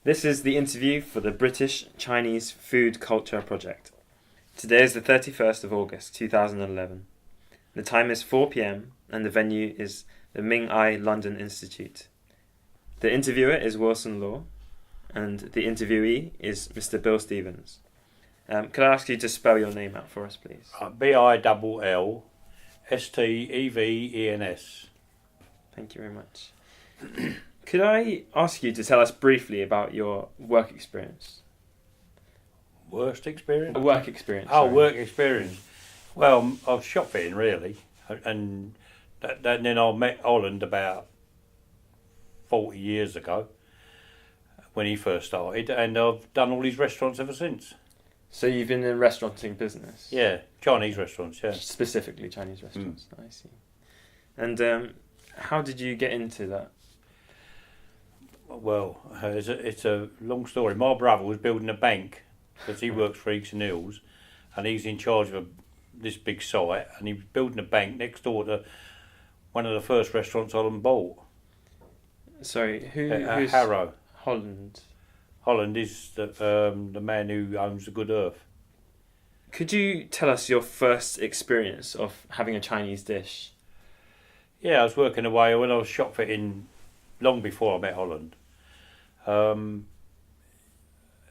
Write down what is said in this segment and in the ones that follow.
This is the interview for the British Chinese Food Culture Project. Today is the 31st of August 2011. The time is 4 p.m. and the venue is the Ming Ai London Institute. The interviewer is Wilson Law and the interviewee is Mr. Bill Stevens. Could I ask you to spell your name out for us, please? BILLSTEVENS. Thank you very much. Could I ask you to tell us briefly about your work experience? Work experience. Sorry. Work experience. Well, I was shop fitting really, and then I met Holland about 40 years ago when he first started, and I've done all these restaurants ever since. So you've been in restauranting business? Yeah, Chinese restaurants, yeah. Specifically Chinese restaurants, I see. And how did you get into that? Well, it's a long story. My brother was building a bank because he works for Eakes and Hills, and he's in charge of this big site, and he was building a bank next door to one of the first restaurants Holland bought. Sorry, who's Harrow. Holland? Holland is the man who owns the Good Earth. Could you tell us your first experience of having a Chinese dish? Yeah, I was working away when I was shop fitting long before I met Holland.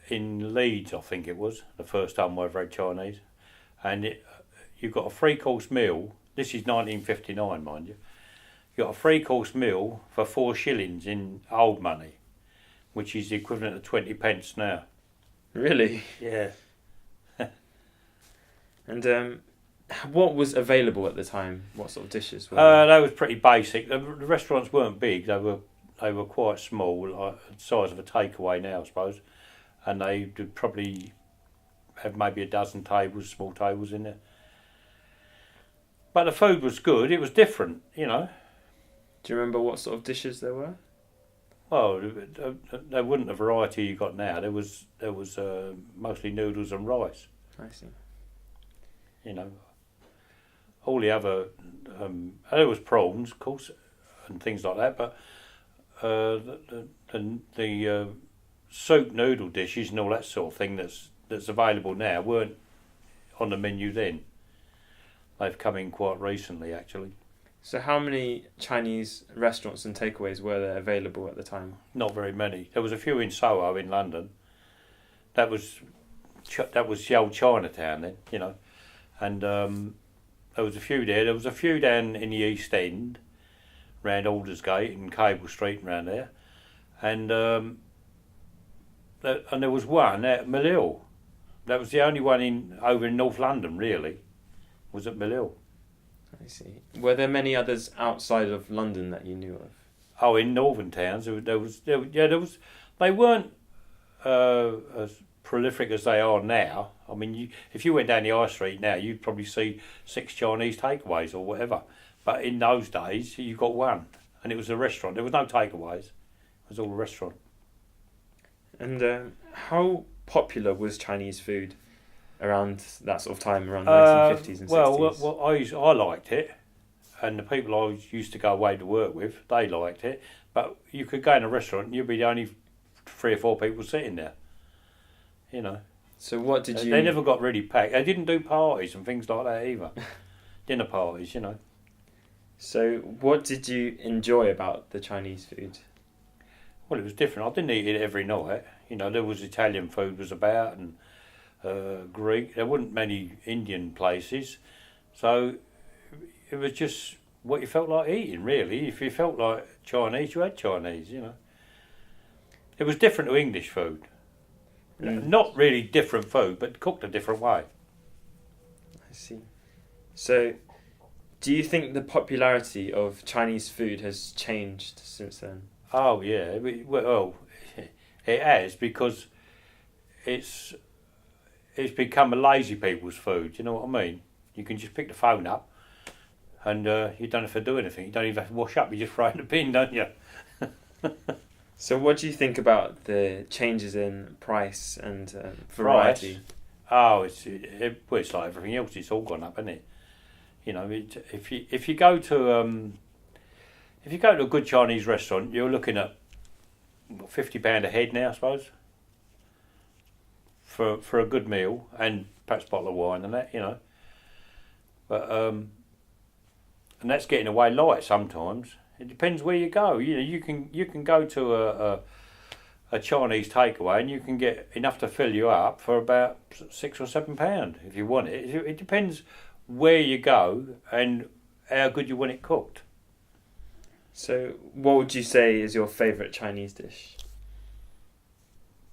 In Leeds, I think it was, the first time I ever had Chinese. And you got a 3-course meal. This is 1959, mind you. You got a 3-course meal for 4 shillings in old money, which is the equivalent of 20 pence now. Really? Yeah. And what was available at the time? What sort of dishes were there? They was pretty basic. The restaurants weren't big. They were quite small, like the size of a takeaway now, I suppose. And they would probably have maybe a dozen tables, small tables in there. But the food was good. It was different, you know. Do you remember what sort of dishes there were? Well, there wasn't the variety you got now. There was mostly noodles and rice. I see. You know, all the other there was prawns, of course, and things like that. But the soup noodle dishes and all that sort of thing that's available now weren't on the menu then. They've come in quite recently, actually. So how many Chinese restaurants and takeaways were there available at the time? Not very many. There was a few in Soho in London. That was the old Chinatown then, you know. And there was a few there. There was a few down in the East End, round Aldersgate and Cable Street and round there. And there was one at Mill Hill. That was the only one over in North London, really, was at Mill Hill. I see. Were there many others outside of London that you knew of? Oh, in northern towns, there was. They weren't as prolific as they are now. I mean, if you went down the high street now, you'd probably see 6 Chinese takeaways or whatever. But in those days, you got one, and it was a restaurant. There was no takeaways. It was all a restaurant. And how popular was Chinese food around that sort of time, around 1950s and 60s? Well, I liked it, and the people I used to go away to work with, they liked it. But you could go in a restaurant and you'd be the only 3 or 4 people sitting there, you know. So what did you... They never got really packed. They didn't do parties and things like that either. Dinner parties, you know. So what did you enjoy about the Chinese food? Well, it was different. I didn't eat it every night. You know, there was Italian food was about, and Greek. There weren't many Indian places. So it was just what you felt like eating, really. If you felt like Chinese, you had Chinese, you know. It was different to English food. Not really different food, but cooked a different way. I see. So, do you think the popularity of Chinese food has changed since then? Oh yeah, well, it has, because it's become a lazy people's food. You know what I mean? You can just pick the phone up, and you don't have to do anything. You don't even have to wash up. You just throw it in the bin, don't you? So what do you think about the changes in price and variety? Price? Oh, it's like everything else. It's all gone up, isn't it? You know, if you go to a good Chinese restaurant, you're looking at £50 a head now, I suppose, for a good meal and perhaps a bottle of wine and that, you know. But and that's getting away light sometimes. It depends where you go. You know, you can go to a Chinese takeaway and you can get enough to fill you up for about £6 or £7 if you want it. It depends where you go and how good you want it cooked. So, what would you say is your favourite Chinese dish?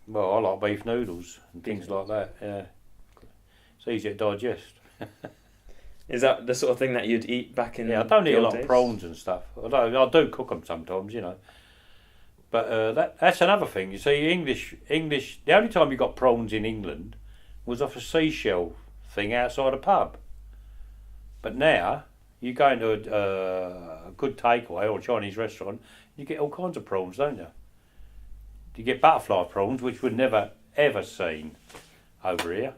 Well, I like beef noodles and things like that. Yeah, it's easy to digest. Is that the sort of thing that you'd eat back in? Yeah, I don't eat a lot days? of prawns and stuff. Although I do cook them sometimes, you know. But that's another thing. You see, English. The only time you got prawns in England was off a seashell thing outside a pub. But now you go into a good takeaway or a Chinese restaurant, you get all kinds of prawns, don't you? You get butterfly prawns, which we've never ever seen over here.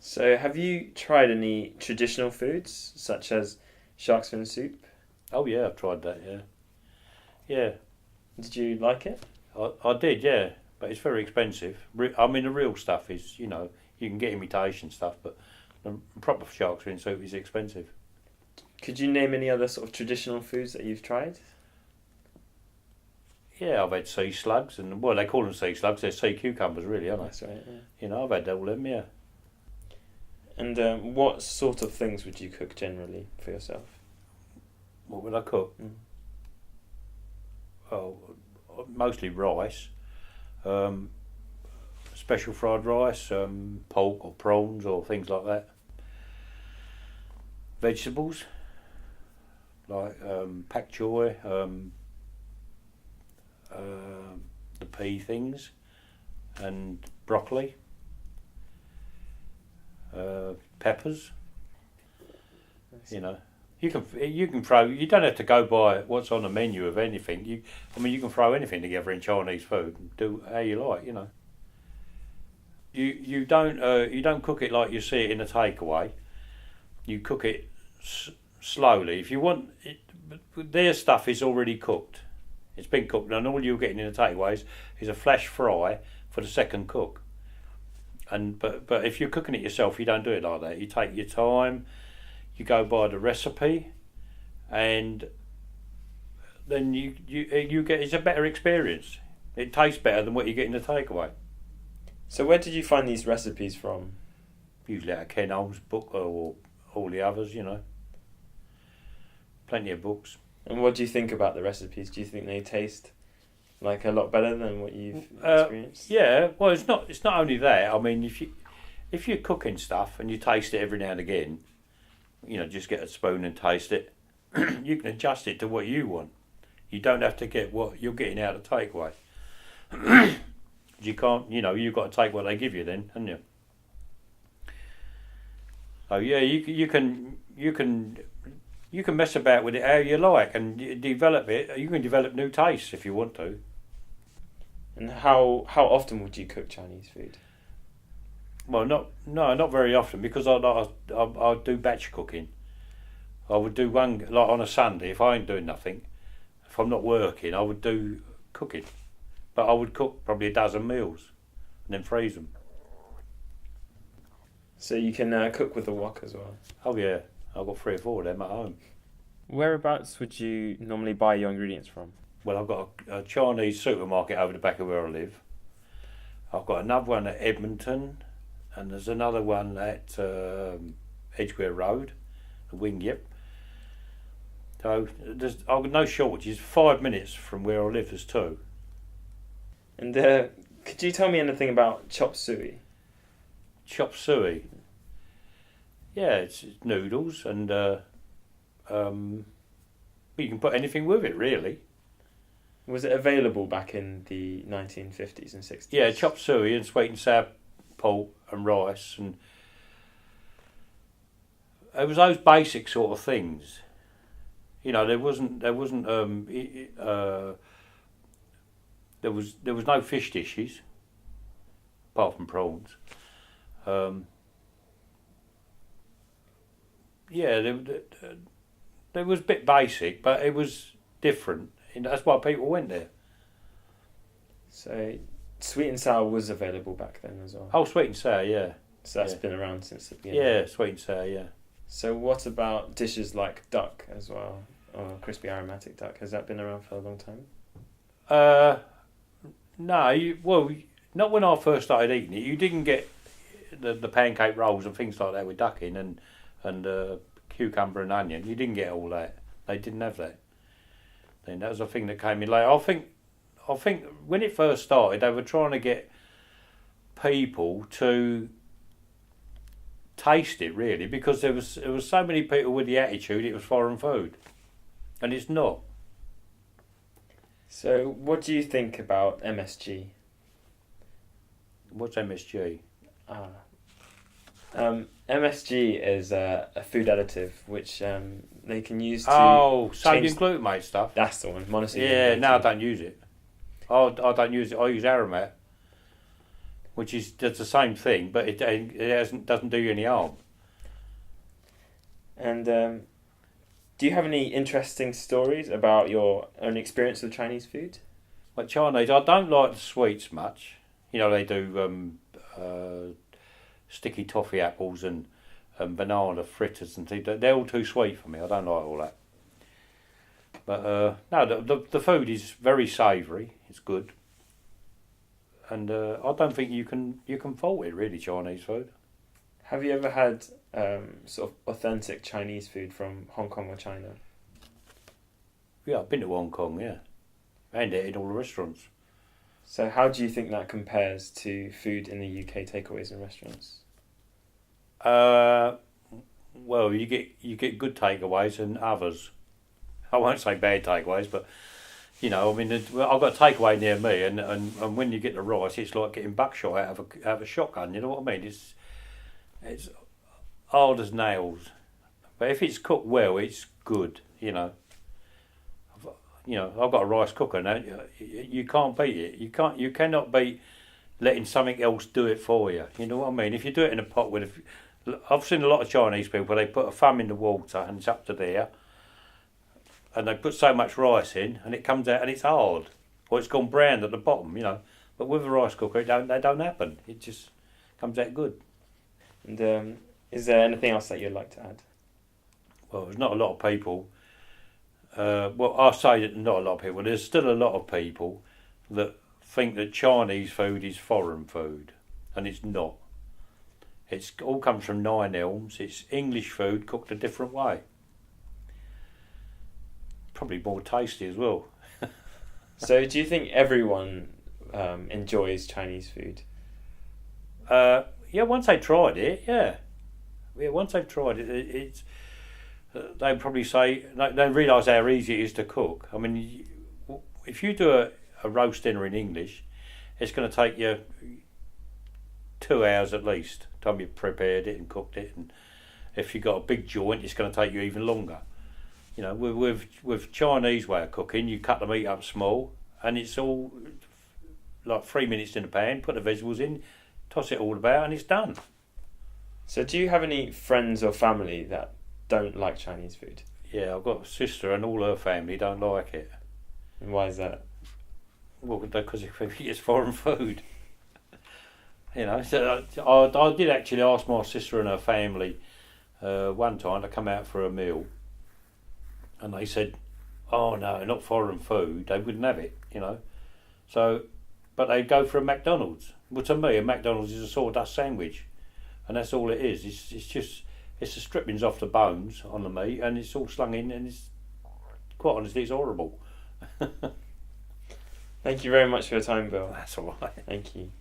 So, have you tried any traditional foods such as shark's fin soup? Oh yeah, I've tried that. Yeah, yeah. Did you like it? I did, yeah, but it's very expensive. I mean, the real stuff is, you know, you can get imitation stuff, but the proper shark's fin soup is expensive. Could you name any other sort of traditional foods that you've tried? Yeah, I've had sea slugs, and well, they call them sea slugs. They're sea cucumbers, really, aren't they? That's right. Yeah. You know, I've had all them, yeah. And what sort of things would you cook generally for yourself? What would I cook? Oh, mostly rice. Special fried rice, pork or prawns or things like that. Vegetables, like pak choy, the pea things, and broccoli, peppers. You know, you can throw. You don't have to go by what's on the menu of anything. You can throw anything together in Chinese food and do how you like. You know. You don't cook it like you see it in a takeaway. You cook it slowly. If you want it, their stuff is already cooked. It's been cooked, and all you're getting in the takeaways is a flash fry for the second cook. But if you're cooking it yourself, you don't do it like that. You take your time. You go by the recipe, and then you get, it's a better experience. It tastes better than what you get in the takeaway. So where did you find these recipes from? Usually out of Ken Holmes' book or all the others, you know. Plenty of books. And what do you think about the recipes? Do you think they taste like a lot better than what you've experienced? Yeah, well, it's not only that. I mean, if you're cooking stuff and you taste it every now and again, you know, just get a spoon and taste it, you can adjust it to what you want. You don't have to get what you're getting out of takeaway. You can't, you know, you've got to take what they give you then, haven't you? So yeah, you can mess about with it how you like and develop it. You can develop new tastes if you want to. And how often would you cook Chinese food? Well, not very often, because I do batch cooking. I would do one, like on a Sunday if I ain't doing nothing. If I'm not working, I would do cooking, but I would cook probably a dozen meals and then freeze them. So you can cook with a wok as well? Oh yeah, I've got 3 or 4 of them at home. Whereabouts would you normally buy your ingredients from? Well, I've got a Chinese supermarket over the back of where I live. I've got another one at Edmonton, and there's another one at Edgware Road, the Wing Yip. So I've got no shortages. 5 minutes from where I live, there's 2. And could you tell me anything about chop suey? Chop suey. Yeah, it's noodles, and you can put anything with it, really. Was it available back in the 1950s and 60s? Yeah, chop suey and sweet and sour pork and rice, and it was those basic sort of things. You know, there was no fish dishes apart from prawns. Yeah, there was a bit basic, but it was different. And that's why people went there. So sweet and sour was available back then as well. Oh, sweet and sour, yeah. So that's yeah. been around since the beginning. Yeah, sweet and sour, yeah. So what about dishes like duck as well, or crispy aromatic duck? Has that been around for a long time? No, not when I first started eating it. You didn't get the pancake rolls and things like that with duck in and cucumber and onion. You didn't get all that. They didn't have that. Then that was a thing that came in later. I think when it first started, they were trying to get people to taste it really, because there was so many people with the attitude it was foreign food, and it's not. So what do you think about MSG? What's MSG? MSG is a food additive which they can use to sodium glutamate stuff. That's the one, monosodium. Yeah, no, I don't use it. I don't use it. I use aromat, which does the same thing, but it doesn't do you any harm. And do you have any interesting stories about your own experience with Chinese food? Like Chinese, I don't like the sweets much. You know, they do sticky toffee apples and banana fritters and things. They're all too sweet for me. I don't like all that. But no, the food is very savoury. It's good, and I don't think you can fault it really. Chinese food. Have you ever had sort of authentic Chinese food from Hong Kong or China? Yeah, I've been to Hong Kong. Yeah, and in all the restaurants. So how do you think that compares to food in the UK takeaways and restaurants? Well, you get good takeaways and others. I won't say bad takeaways, but you know, I mean, I've got a takeaway near me, and when you get the rice, it's like getting buckshot out of a shotgun. You know what I mean? It's hard as nails, but if it's cooked well, it's good. You know, I've got a rice cooker now. You can't beat it. You cannot beat letting something else do it for you. You know what I mean? If you do it in a pot I've seen a lot of Chinese people. They put a thumb in the water and it's up to there, and they put so much rice in, and it comes out and it's hard, or it's gone brown at the bottom. You know, but with a rice cooker, that don't happen. It just comes out good. And is there anything else that you'd like to add? Well, there's not a lot of people. Well, I say that not a lot of people. There's still a lot of people that think that Chinese food is foreign food, and it's not. It's all comes from Nine Elms. It's English food cooked a different way. Probably more tasty as well. So, do you think everyone enjoys Chinese food? Yeah, once they've tried it, yeah. Once they've tried it, it's. They probably say they realise how easy it is to cook. I mean, if you do a roast dinner in English, it's going to take you 2 hours at least. Time you've prepared it and cooked it, and if you've got a big joint, it's going to take you even longer. You know, with Chinese way of cooking, you cut the meat up small, and it's all like 3 minutes in the pan. Put the vegetables in, toss it all about, and it's done. So, do you have any friends or family that don't like Chinese food? Yeah, I've got a sister, and all her family don't like it. And why is that? Well, because it's foreign food. You know, so I did actually ask my sister and her family one time to come out for a meal, and they said, "Oh no, not foreign food." They wouldn't have it, you know. So, but they'd go for a McDonald's. Well, to me, a McDonald's is a sawdust sandwich, and that's all it is. It's the strippings off the bones on the meat, and it's all slung in, and it's quite honestly, it's horrible. Thank you very much for your time, Bill. That's all right. Thank you.